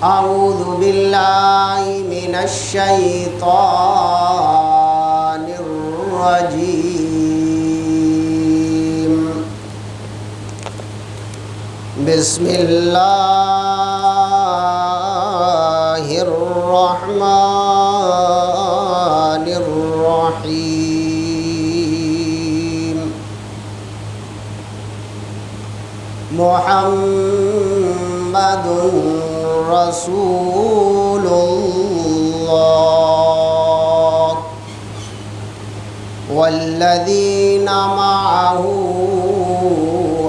أعوذ بالله من الشيطان الرجيم. بسم الله الرحمن الرحيم. محمد رسول الله والذين معه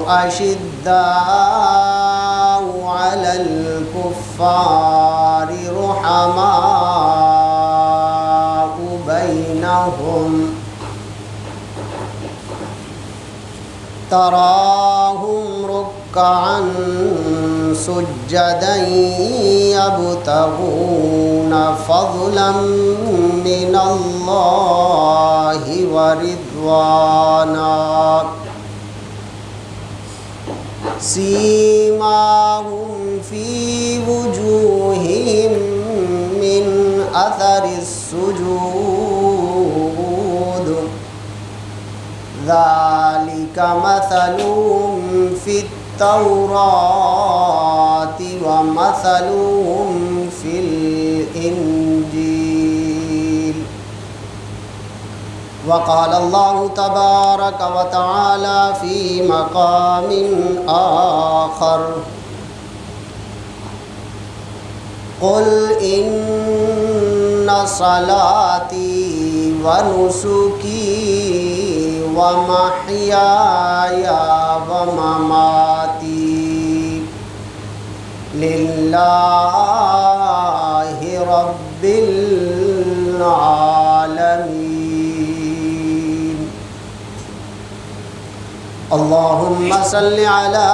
أشداء على الكفار رحماء بينهم تراهم ركعا سجدا يبتغون فضلا من الله ورضوانا سيماهم في وجوههم من أثر السجود ذلك مثلهم في التوراة ومثلهم في الإنجيل. وقال الله تبارك وتعالى في مقام آخر قل إن صلاتي ونسكي ومحياي ومماتي لله رب العالمين. اللهم صل على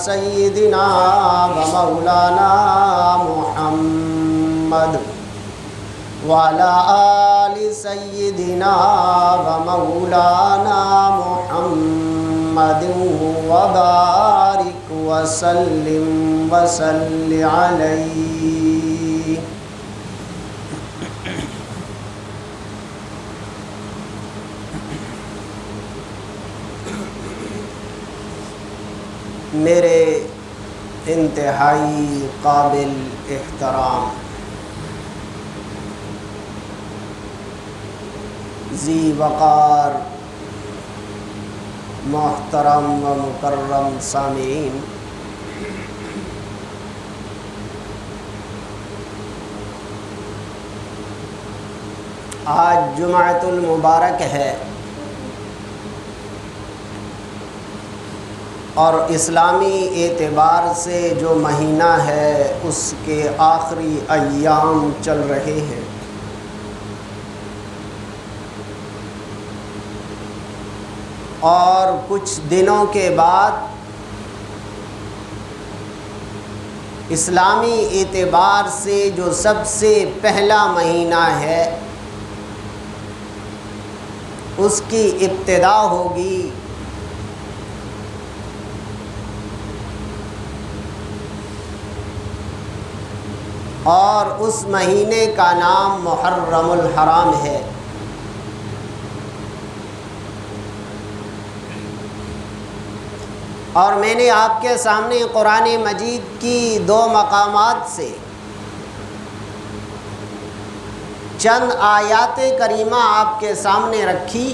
سيدنا ومولانا محمد وعلى آل سيدنا ومولانا محمد وبارك وسلم وصل عليه. میرے انتہائی قابل احترام ذی وقار محترم و مکرم سامعین، آج جمعۃ المبارک ہے اور اسلامی اعتبار سے جو مہینہ ہے اس کے آخری ایام چل رہے ہیں. اور کچھ دنوں کے بعد اسلامی اعتبار سے جو سب سے پہلا مہینہ ہے اس کی ابتدا ہوگی. اور اس مہینے کا نام محرم الحرام ہے. اور میں نے آپ کے سامنے قرآن مجید کی دو مقامات سے چند آیات کریمہ آپ کے سامنے رکھی.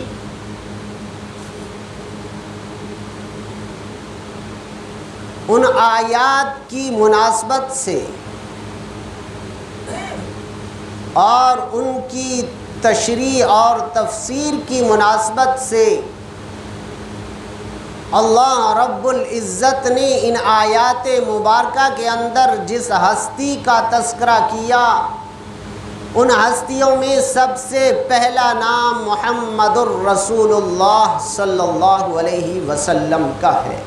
ان آیات کی مناسبت سے اور ان کی تشریح اور تفسیر کی مناسبت سے اللہ رب العزت نے ان آیات مبارکہ کے اندر جس ہستی کا تذکرہ کیا ان ہستیوں میں سب سے پہلا نام محمد الرسول اللہ صلی اللہ علیہ وسلم کا ہے،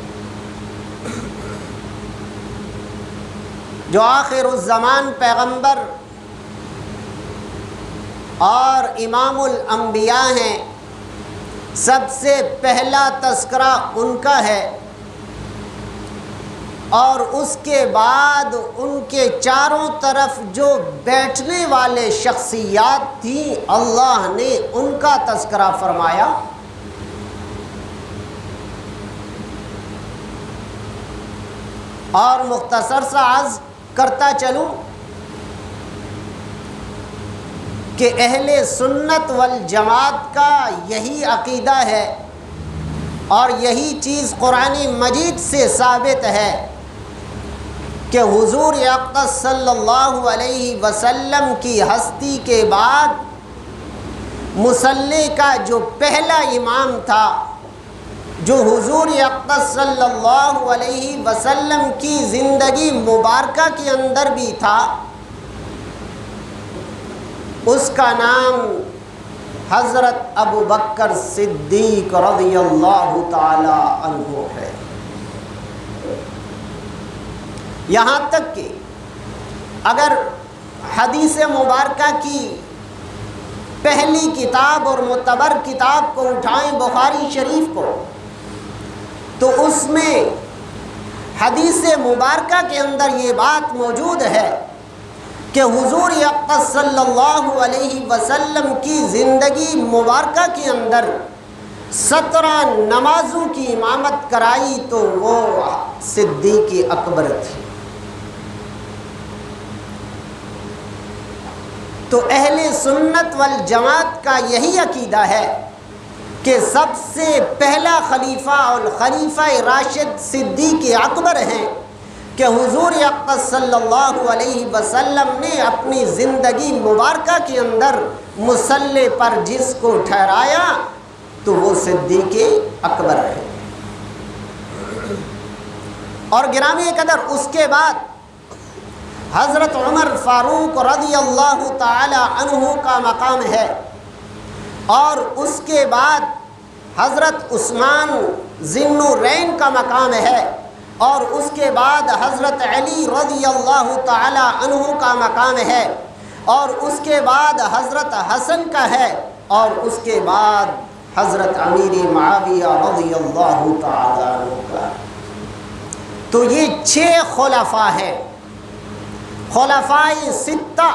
جو آخر الزمان پیغمبر اور امام الانبیاء ہیں. سب سے پہلا تذکرہ ان کا ہے اور اس کے بعد ان کے چاروں طرف جو بیٹھنے والے شخصیات تھیں اللہ نے ان کا تذکرہ فرمایا۔ اور مختصر سا عرض کرتا چلوں کہ اہل سنت والجماعت کا یہی عقیدہ ہے اور یہی چیز قرآن مجید سے ثابت ہے کہ حضور اقدس صلی اللہ علیہ وسلم کی ہستی کے بعد مصلی کا جو پہلا امام تھا، جو حضور اقدس صلی اللہ علیہ وسلم کی زندگی مبارکہ کے اندر بھی تھا، اس کا نام حضرت ابو بکر صدیق رضی اللہ تعالی عنہ ہے۔ یہاں تک کہ اگر حدیث مبارکہ کی پہلی کتاب اور معتبر کتاب کو اٹھائیں بخاری شریف کو، تو اس میں حدیث مبارکہ کے اندر یہ بات موجود ہے کہ حضور اقدس صلی اللہ علیہ وسلم کی زندگی مبارکہ کے اندر 17 نمازوں کی امامت کرائی تو وہ صدیق اکبر تھی۔ تو اہل سنت والجماعت کا یہی عقیدہ ہے کہ سب سے پہلا خلیفہ اور خلیفہ راشد صدیق اکبر ہیں کہ حضور اقدس صلی اللہ علیہ وسلم نے اپنی زندگی مبارکہ کے اندر مصلی پر جس کو ٹھہرایا تو وہ صدیق اکبر ہے۔ اور گرامی قدر اس کے بعد حضرت عمر فاروق رضی اللہ تعالی عنہ کا مقام ہے، اور اس کے بعد حضرت عثمان ذی النورین کا مقام ہے، اور اس کے بعد حضرت علی رضی اللہ تعالی عنہ کا مقام ہے، اور اس کے بعد حضرت حسن کا ہے، اور اس کے بعد حضرت امیر معاویہ رضی اللہ تعالی عنہ کا۔ تو یہ 6 خلفاء ہیں، خلفائے 6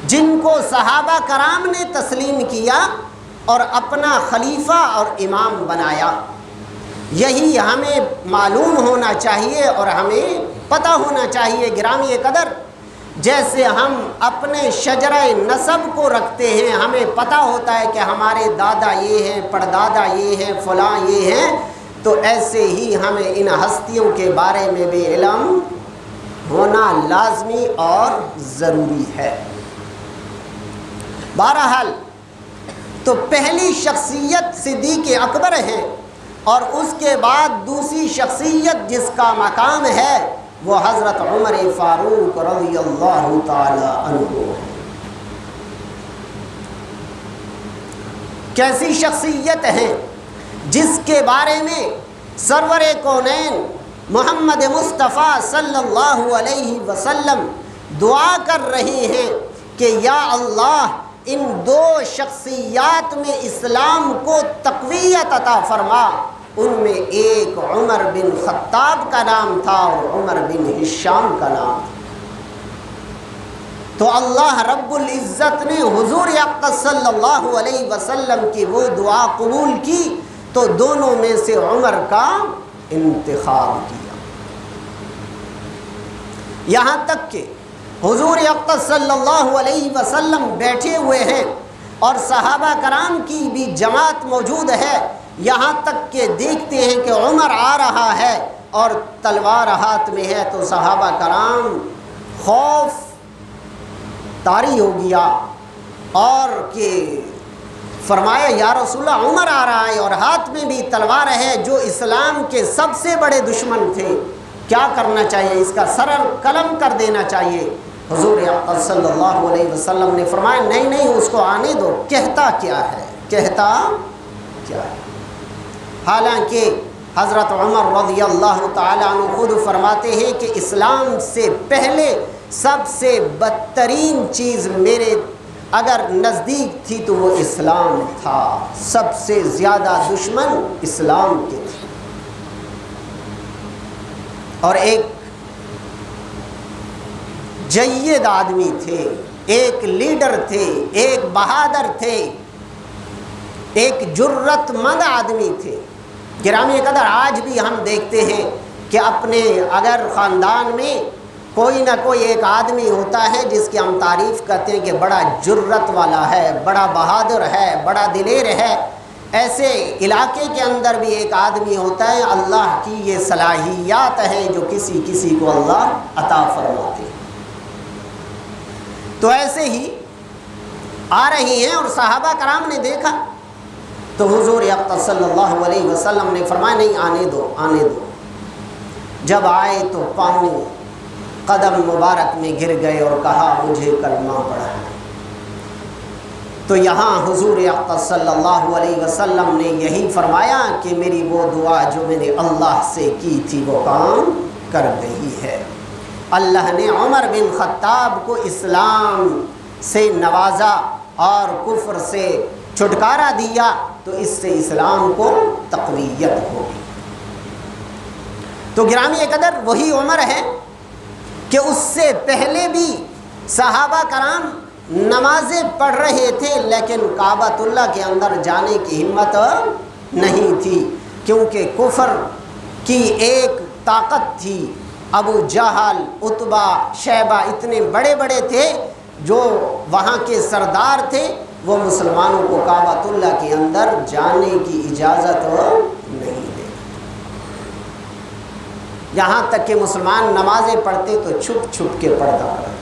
جن کو صحابہ کرام نے تسلیم کیا اور اپنا خلیفہ اور امام بنایا۔ یہی ہمیں معلوم ہونا چاہیے اور ہمیں پتہ ہونا چاہیے گرامی قدر، جیسے ہم اپنے شجرہ نسب کو رکھتے ہیں، ہمیں پتہ ہوتا ہے کہ ہمارے دادا یہ ہیں، پردادا یہ ہیں، فلاں یہ ہیں، تو ایسے ہی ہمیں ان ہستیوں کے بارے میں بھی علم ہونا لازمی اور ضروری ہے۔ بہرحال تو پہلی شخصیت صدیق اکبر ہے، اور اس کے بعد دوسری شخصیت جس کا مقام ہے وہ حضرت عمر فاروق رضی اللہ تعالی عنہ۔ کیسی شخصیت ہے جس کے بارے میں سرور کونین محمد مصطفیٰ صلی اللہ علیہ وسلم دعا کر رہے ہیں کہ یا اللہ ان 2 شخصیات میں اسلام کو تقویت عطا فرما۔ ان میں ایک عمر بن خطاب کا نام تھا اور عمر بن ہشام کا نام تھا۔ تو اللہ رب العزت نے حضور اقدس صلی اللہ علیہ وسلم کی وہ دعا قبول کی تو دونوں میں سے عمر کا انتخاب کیا۔ یہاں تک کہ حضور اقدس صلی اللہ علیہ وسلم بیٹھے ہوئے ہیں اور صحابہ کرام کی بھی جماعت موجود ہے، یہاں تک کہ دیکھتے ہیں کہ عمر آ رہا ہے اور تلوار ہاتھ میں ہے، تو صحابہ کرام خوف طاری ہو گیا اور کہ فرمایا یا رسول اللہ عمر آ رہا ہے اور ہاتھ میں بھی تلوار ہے، جو اسلام کے سب سے بڑے دشمن تھے، کیا کرنا چاہیے؟ اس کا سر قلم کر دینا چاہیے۔ حضور اقدس صلی اللہ علیہ وسلم نے فرمایا نہیں نہیں، اس کو آنے دو، کہتا کیا ہے، کہتا کیا ہے۔ حالانکہ حضرت عمر رضی اللہ تعالی عنہ خود فرماتے ہیں کہ اسلام سے پہلے سب سے بدترین چیز میرے اگر نزدیک تھی تو وہ اسلام تھا، سب سے زیادہ دشمن اسلام کے تھے۔ اور ایک جید آدمی تھے، ایک لیڈر تھے، ایک بہادر تھے، ایک جرت مند آدمی تھے۔ گرامی قدر آج بھی ہم دیکھتے ہیں کہ اپنے اگر خاندان میں کوئی نہ کوئی ایک آدمی ہوتا ہے جس کی ہم تعریف کرتے ہیں کہ بڑا جرت والا ہے، بڑا بہادر ہے، بڑا دلیر ہے، ایسے علاقے کے اندر بھی ایک آدمی ہوتا ہے، اللہ کی یہ صلاحیات ہیں جو کسی کسی کو اللہ عطا فرماتے ہیں۔ تو ایسے ہی آ رہی ہیں اور صحابہ کرام نے دیکھا تو حضور اقدس صلی اللہ علیہ وسلم نے فرمایا نہیں، آنے دو آنے دو۔ جب آئے تو پاؤں قدم مبارک میں گر گئے اور کہا مجھے کلمہ پڑھا۔ تو یہاں حضور اقدس صلی اللہ علیہ وسلم نے یہی فرمایا کہ میری وہ دعا جو میں نے اللہ سے کی تھی وہ کام کر گئی ہے۔ اللہ نے عمر بن خطاب کو اسلام سے نوازا اور کفر سے چھٹکارا دیا، تو اس سے اسلام کو تقویت ہوگی۔ تو گرامی قدر وہی عمر ہے کہ اس سے پہلے بھی صحابہ کرام نمازیں پڑھ رہے تھے لیکن کعبۃ اللہ کے اندر جانے کی ہمت نہیں تھی، کیونکہ کفر کی ایک طاقت تھی۔ ابو جہل، عتبہ، شیبہ اتنے بڑے بڑے تھے جو وہاں کے سردار تھے، وہ مسلمانوں کو کعبۃ اللہ کے اندر جانے کی اجازت نہیں دیتے۔ یہاں تک کہ مسلمان نمازیں پڑھتے تو چھپ چھپ کے پڑھا کرتے،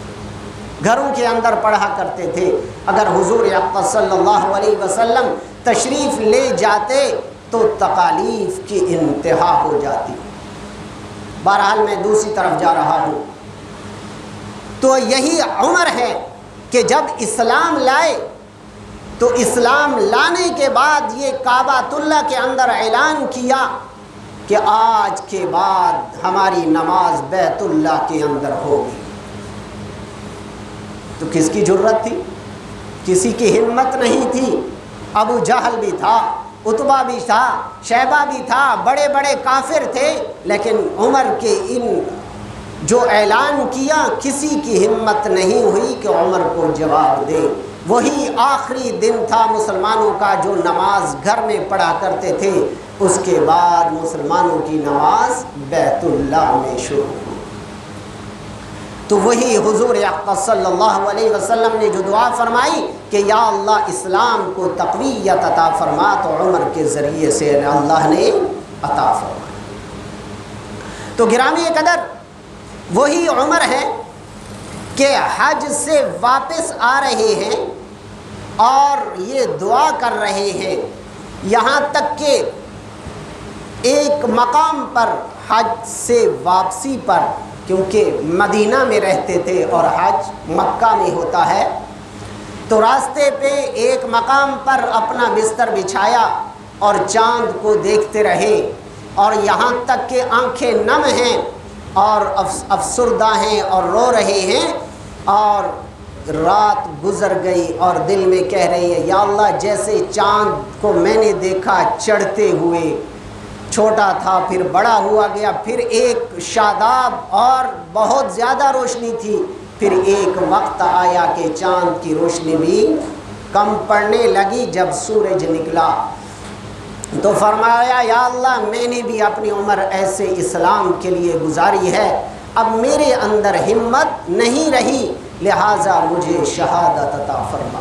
گھروں کے اندر پڑھا کرتے تھے۔ اگر حضور اقدس صلی اللہ علیہ وسلم تشریف لے جاتے تو تکالیف کی انتہا ہو جاتی۔ بہرحال میں دوسری طرف جا رہا ہوں، تو یہی عمر ہے کہ جب اسلام لائے تو اسلام لانے کے بعد یہ کعبۃ اللہ کے اندر اعلان کیا کہ آج کے بعد ہماری نماز بیت اللہ کے اندر ہوگی۔ تو کس کی جرت تھی؟ کسی کی ہمت نہیں تھی۔ ابو جہل بھی تھا، عتبہ بھی تھا، شیبہ بھی تھا، بڑے بڑے کافر تھے، لیکن عمر کے ان جو اعلان کیا کسی کی ہمت نہیں ہوئی کہ عمر کو جواب دے۔ وہی آخری دن تھا مسلمانوں کا جو نماز گھر میں پڑھا کرتے تھے، اس کے بعد مسلمانوں کی نماز بیت اللہ میں شروع ہوئی۔ تو وہی حضور اقدس صلی اللہ علیہ وسلم نے جو دعا فرمائی کہ یا اللہ اسلام کو تقویت عطا فرما، تو عمر کے ذریعے سے اللہ نے عطا فرمائی۔ تو گرامی قدر وہی عمر ہے کہ حج سے واپس آ رہے ہیں اور یہ دعا کر رہے ہیں، یہاں تک کہ ایک مقام پر حج سے واپسی پر، کیونکہ مدینہ میں رہتے تھے اور حج مکہ میں ہوتا ہے، تو راستے پہ ایک مقام پر اپنا بستر بچھایا اور چاند کو دیکھتے رہے، اور یہاں تک کہ آنکھیں نم ہیں اور افسردہ ہیں اور رو رہے ہیں، اور رات گزر گئی اور دل میں کہہ رہے ہیں یا اللہ جیسے چاند کو میں نے دیکھا چڑھتے ہوئے، چھوٹا تھا پھر بڑا ہوا گیا، پھر ایک شاداب اور بہت زیادہ روشنی تھی، پھر ایک وقت آیا کہ چاند کی روشنی بھی کم پڑنے لگی۔ جب سورج نکلا تو فرمایا یا اللہ میں نے بھی اپنی عمر ایسے اسلام کے لیے گزاری ہے، اب میرے اندر ہمت نہیں رہی، لہٰذا مجھے شہادت عطا فرما۔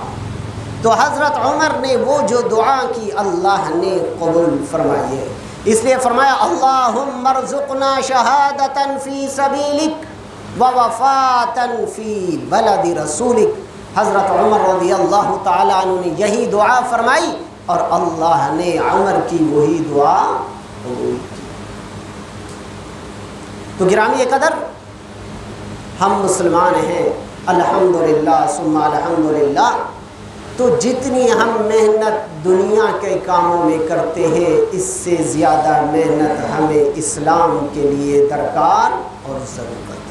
تو حضرت عمر نے وہ جو دعا کی اللہ نے قبول فرمائی ہے، اس لیے فرمایا اللہم ارزقنا شہادتا فی سبیلک ووفاتا فی بلد رسولک۔ حضرت عمر رضی اللہ تعالیٰ عنہ نے یہی دعا فرمائی اور اللہ نے عمر کی وہی دعا قبول کی۔ تو گرامی قدر ہم مسلمان ہیں الحمدللہ ثم الحمدللہ، تو جتنی ہم محنت دنیا کے کاموں میں کرتے ہیں اس سے زیادہ محنت ہمیں اسلام کے لیے درکار اور ضرورت ہے۔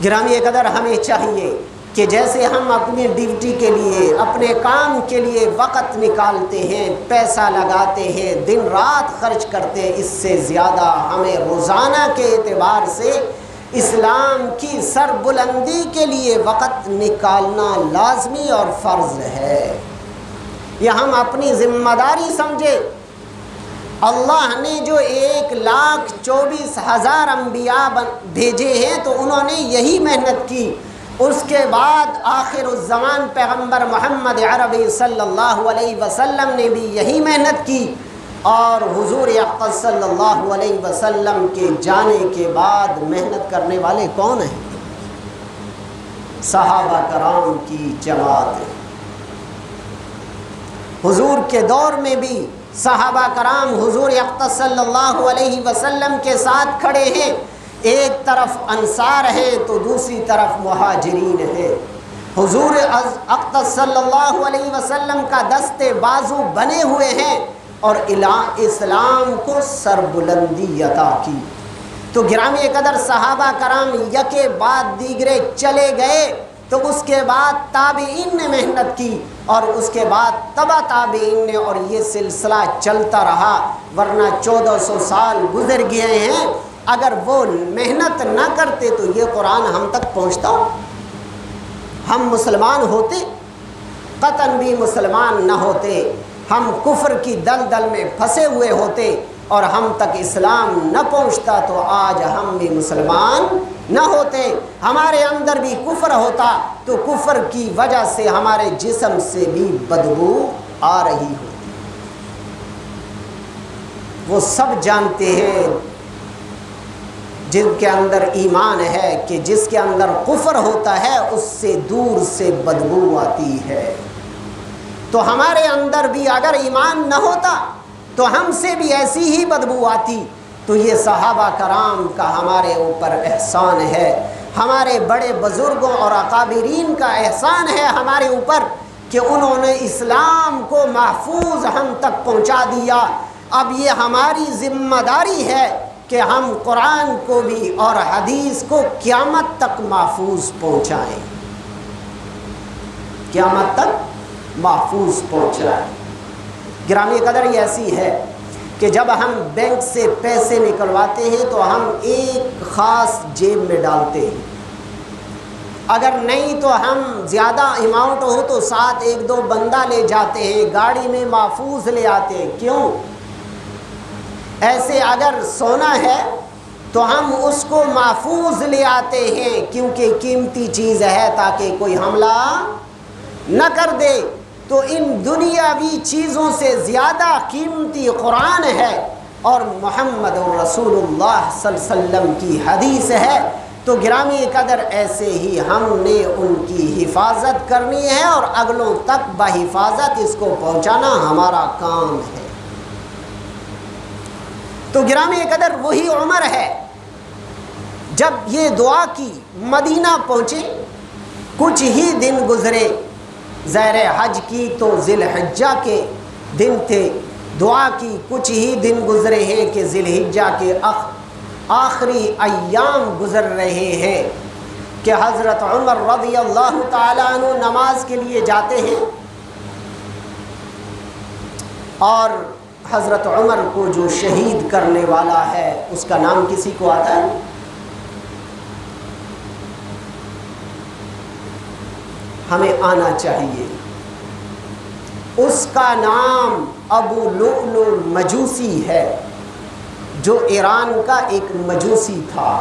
گرامی قدر ہمیں چاہیے کہ جیسے ہم اپنی ڈیوٹی کے لیے، اپنے کام کے لیے وقت نکالتے ہیں، پیسہ لگاتے ہیں، دن رات خرچ کرتے ہیں، اس سے زیادہ ہمیں روزانہ کے اعتبار سے اسلام کی سربلندی کے لیے وقت نکالنا لازمی اور فرض ہے۔ یہ ہم اپنی ذمہ داری سمجھے۔ اللہ نے جو 1,24,000 انبیاء بھیجے ہیں تو انہوں نے یہی محنت کی۔ اس کے بعد آخر الزمان پیغمبر محمد عربی صلی اللہ علیہ وسلم نے بھی یہی محنت کی، اور حضور اقدس صلی اللہ علیہ وسلم کے جانے کے بعد محنت کرنے والے کون ہیں؟ صحابہ کرام کی جماعت۔ حضور کے دور میں بھی صحابہ کرام حضور اقدس صلی اللہ علیہ وسلم کے ساتھ کھڑے ہیں، ایک طرف انصار ہیں تو دوسری طرف مہاجرین ہیں۔ حضور اقدس صلی اللہ علیہ وسلم کا دستے بازو بنے ہوئے ہیں اور اسلام کو سربلندی عطا کی۔ تو گرامی قدر صحابہ کرام یکے بعد دیگرے چلے گئے، تو اس کے بعد تابعین نے محنت کی، اور اس کے بعد تبع تابعین نے، اور یہ سلسلہ چلتا رہا، ورنہ 1400 سال گزر گئے ہیں۔ اگر وہ محنت نہ کرتے تو یہ قرآن ہم تک پہنچتا؟ ہم مسلمان ہوتے؟ قطعاً بھی مسلمان نہ ہوتے، ہم کفر کی دلدل میں پھنسے ہوئے ہوتے، اور ہم تک اسلام نہ پہنچتا تو آج ہم بھی مسلمان نہ ہوتے۔ ہمارے اندر بھی کفر ہوتا تو کفر کی وجہ سے ہمارے جسم سے بھی بدبو آ رہی ہوتی۔ وہ سب جانتے ہیں جن کے اندر ایمان ہے کہ جس کے اندر کفر ہوتا ہے اس سے دور سے بدبو آتی ہے۔ تو ہمارے اندر بھی اگر ایمان نہ ہوتا تو ہم سے بھی ایسی ہی بدبو آتی۔ تو یہ صحابہ کرام کا ہمارے اوپر احسان ہے، ہمارے بڑے بزرگوں اور اکابرین کا احسان ہے ہمارے اوپر کہ انہوں نے اسلام کو محفوظ ہم تک پہنچا دیا۔ اب یہ ہماری ذمہ داری ہے کہ ہم قرآن کو بھی اور حدیث کو قیامت تک محفوظ پہنچائیں، قیامت تک محفوظ پہنچائیں۔ گرامی قدر یہ ایسی ہے کہ جب ہم بینک سے پیسے نکلواتے ہیں تو ہم ایک خاص جیب میں ڈالتے ہیں، اگر نہیں تو ہم زیادہ اماؤنٹ ہو تو ساتھ 1-2 بندہ لے جاتے ہیں، گاڑی میں محفوظ لے آتے ہیں۔ کیوں؟ ایسے اگر سونا ہے تو ہم اس کو محفوظ لے آتے ہیں کیونکہ قیمتی چیز ہے تاکہ کوئی حملہ نہ کر دے۔ تو ان دنیاوی چیزوں سے زیادہ قیمتی قرآن ہے اور محمد رسول اللہ صلی اللہ علیہ وسلم کی حدیث ہے۔ تو گرامی قدر ایسے ہی ہم نے ان کی حفاظت کرنی ہے اور اگلوں تک بحفاظت اس کو پہنچانا ہمارا کام ہے۔ تو گرامی قدر وہی عمر ہے جب یہ دعا کی، مدینہ پہنچے، کچھ ہی دن گزرے، زیر حج کی تو ذی الحجہ کے دن تھے، دعا کی کچھ ہی دن گزرے ہیں کہ ذی الحجہ کے آخری ایام گزر رہے ہیں کہ حضرت عمر رضی اللہ تعالیٰ عنہ نماز کے لیے جاتے ہیں، اور حضرت عمر کو جو شہید کرنے والا ہے اس کا نام کسی کو آتا ہے؟ ہمیں آنا چاہیے۔ اس کا نام ابو لؤلؤ مجوسی ہے، جو ایران کا ایک مجوسی تھا۔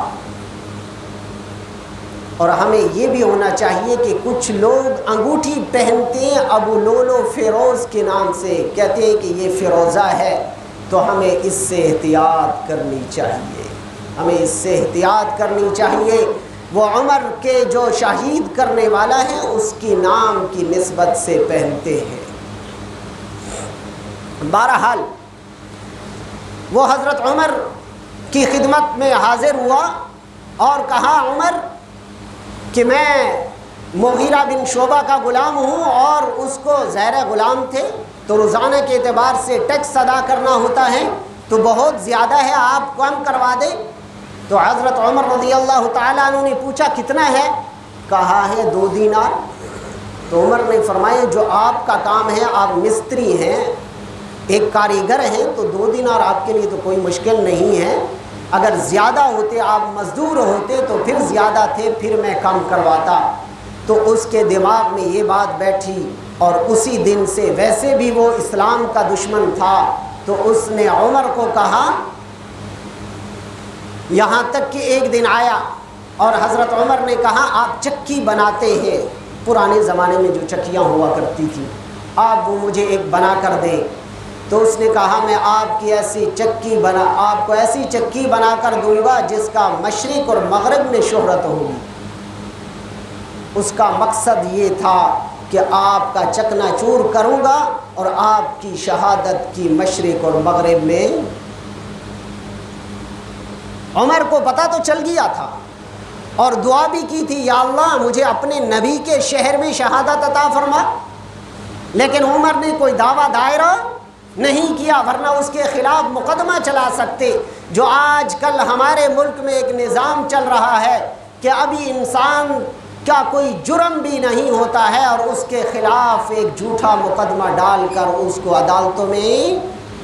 اور ہمیں یہ بھی ہونا چاہیے کہ کچھ لوگ انگوٹھی پہنتے ہیں ابو لؤلؤ فیروز کے نام سے، کہتے ہیں کہ یہ فیروزہ ہے، تو ہمیں اس سے احتیاط کرنی چاہیے، ہمیں اس سے احتیاط کرنی چاہیے۔ وہ عمر کے جو شہید کرنے والا ہے اس کی نام کی نسبت سے پہنتے ہیں۔ بہرحال وہ حضرت عمر کی خدمت میں حاضر ہوا اور کہا، عمر کہ میں مغیرہ بن شعبہ کا غلام ہوں اور اس کو زہر غلام تھے، تو روزانہ کے اعتبار سے ٹیکس ادا کرنا ہوتا ہے تو بہت زیادہ ہے، آپ کم کروا دیں۔ تو حضرت عمر رضی اللہ تعالیٰ عنہ نے پوچھا کتنا ہے؟ کہا ہے 2 دینار. تو عمر نے فرمایا جو آپ کا کام ہے, آپ مستری ہیں, ایک کاریگر ہیں, تو 2 دینار آپ کے لیے تو کوئی مشکل نہیں ہے. اگر زیادہ ہوتے, آپ مزدور ہوتے تو پھر زیادہ تھے, پھر میں کم کرواتا. تو اس کے دماغ میں یہ بات بیٹھی, اور اسی دن سے, ویسے بھی وہ اسلام کا دشمن تھا, تو اس نے عمر کو کہا, یہاں تک کہ ایک دن آیا اور حضرت عمر نے کہا آپ چکی بناتے ہیں, پرانے زمانے میں جو چکیاں ہوا کرتی تھی, آپ وہ مجھے ایک بنا کر دیں. تو اس نے کہا میں آپ کی آپ کو ایسی چکی بنا کر دوں گا جس کا مشرق اور مغرب میں شہرت ہوگی. اس کا مقصد یہ تھا کہ آپ کا چکنا چور کروں گا اور آپ کی شہادت کی مشرق اور مغرب میں. عمر کو پتہ تو چل گیا تھا اور دعا بھی کی تھی, یا اللہ مجھے اپنے نبی کے شہر میں شہادت عطا فرما. لیکن عمر نے کوئی دعویٰ دائرہ نہیں کیا, ورنہ اس کے خلاف مقدمہ چلا سکتے. جو آج کل ہمارے ملک میں ایک نظام چل رہا ہے کہ ابھی انسان کا کوئی جرم بھی نہیں ہوتا ہے اور اس کے خلاف ایک جھوٹا مقدمہ ڈال کر اس کو عدالتوں میں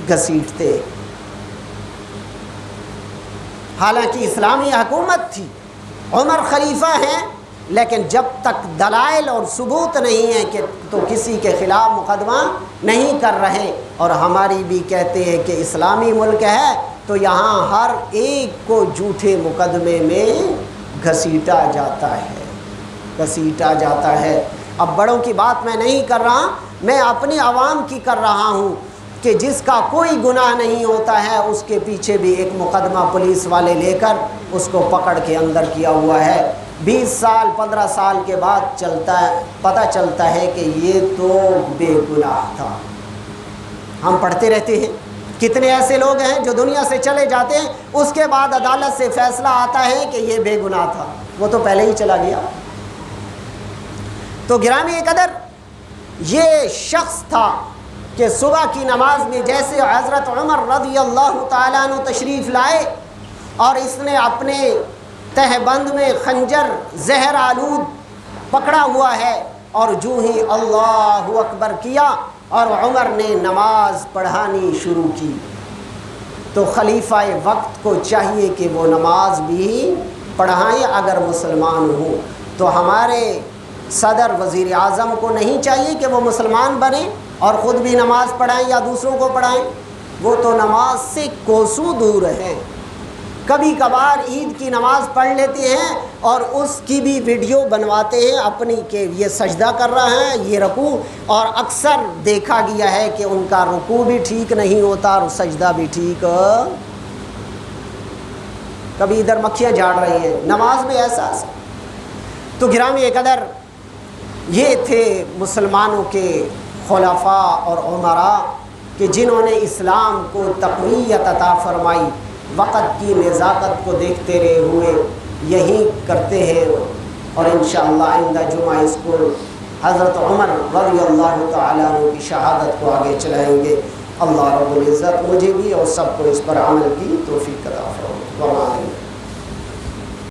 گھسیٹتے. حالانکہ اسلامی حکومت تھی, عمر خلیفہ ہیں, لیکن جب تک دلائل اور ثبوت نہیں ہے کہ تو کسی کے خلاف مقدمہ نہیں کر رہے. اور ہماری بھی کہتے ہیں کہ اسلامی ملک ہے تو یہاں ہر ایک کو جھوٹے مقدمے میں گھسیٹا جاتا ہے. اب بڑوں کی بات میں نہیں کر رہا, میں اپنی عوام کی کر رہا ہوں کہ جس کا کوئی گناہ نہیں ہوتا ہے اس کے پیچھے بھی ایک مقدمہ پولیس والے لے کر اس کو پکڑ کے اندر کیا ہوا ہے. 20 سال 15 سال کے بعد پتہ چلتا ہے کہ یہ تو بے گناہ تھا. ہم پڑھتے رہتے ہیں کتنے ایسے لوگ ہیں جو دنیا سے چلے جاتے ہیں, اس کے بعد عدالت سے فیصلہ آتا ہے کہ یہ بے گناہ تھا, وہ تو پہلے ہی چلا گیا. تو گرامی قدر یہ شخص تھا کہ صبح کی نماز میں جیسے حضرت عمر رضی اللہ تعالیٰ عنہ تشریف لائے اور اس نے اپنے تہبند میں خنجر زہر آلود پکڑا ہوا ہے, اور جو ہی اللہ اکبر کیا اور عمر نے نماز پڑھانی شروع کی, تو خلیفہ وقت کو چاہیے کہ وہ نماز بھی پڑھائیں اگر مسلمان ہوں. تو ہمارے صدر وزیر اعظم کو نہیں چاہیے کہ وہ مسلمان بنیں اور خود بھی نماز پڑھائیں یا دوسروں کو پڑھائیں, وہ تو نماز سے کوسوں دور ہیں. کبھی کبھار عید کی نماز پڑھ لیتے ہیں اور اس کی بھی ویڈیو بنواتے ہیں اپنی کہ یہ سجدہ کر رہا ہے, یہ رکوع, اور اکثر دیکھا گیا ہے کہ ان کا رکوع بھی ٹھیک نہیں ہوتا اور سجدہ بھی ٹھیک, کبھی ادھر مکھیاں جھاڑ رہی ہیں نماز میں احساس. تو گرامی قدر یہ تھے مسلمانوں کے خلفاء اور عمراء کہ جنہوں نے اسلام کو تقویت عطا فرمائی. وقت کی نزاکت کو دیکھتے رہے ہوئے یہی کرتے ہیں, اور انشاءاللہ آئندہ جمعہ اس کو حضرت عمر رضی اللہ تعالیٰ عنہ کی شہادت کو آگے چلائیں گے. اللہ رب العزت مجھے بھی اور سب کو اس پر عمل کی توفیق عطا فرمائے.